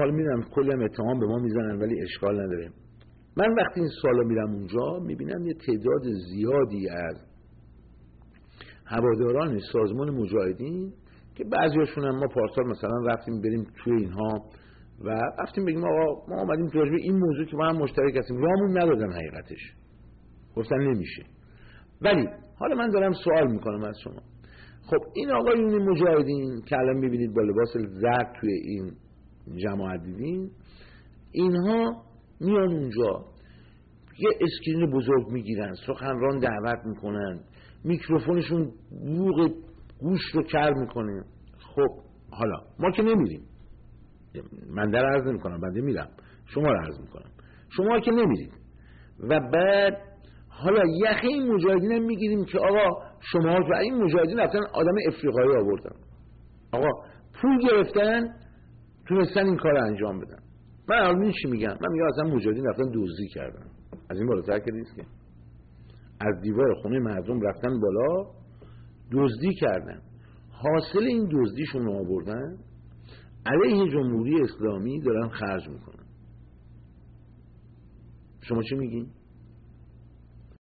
حالا میدونم کلی هم اتهام به ما میزنن ولی اشکال نداره. من وقتی این سوالا میرم اونجا میبینم یه تعداد زیادی از هواداران سازمان مجاهدین که بعضیاشون هم ما پارسال مثلا رفتیم بریم توی اینها و رفتیم بگیم آقا ما اومدیم راجع به این موضوع که ما هم مشترک هستیم، راهمون ندادن، حقیقتش گفتن نمیشه. ولی حالا من دارم سوال میکنم از شما، خب این آقایون مجاهدین که الان میبینید با لباس زرد توی این جماعت دیدین، اینها میان اونجا یه اسکرین بزرگ میگیرن، سخنران دعوت میکنن، میکروفونشون بوق گوش رو کر میکنه. خب حالا ما که نمیریم، من در عرض نمیکنم، بنده میرم، شما رو عرض میکنم، شما که نمیرید و بعد حالا یخه این مجاهدین هم میگیریم که آقا شما و این مجاهدین رفتن آدم افریقایی آوردن، آقا پول گرفتن تونستن این کار انجام بدن. من الان چی میگم؟ من میگم اصلا مجاهدین رفتن دزدی کردن، از این بالاتر که نیست که از دیوار خونه مردم رفتن بالا دزدی کردن، حاصل این دزدیشون رو آوردن علیه جمهوری اسلامی دارن خرج میکنن. شما چی میگین؟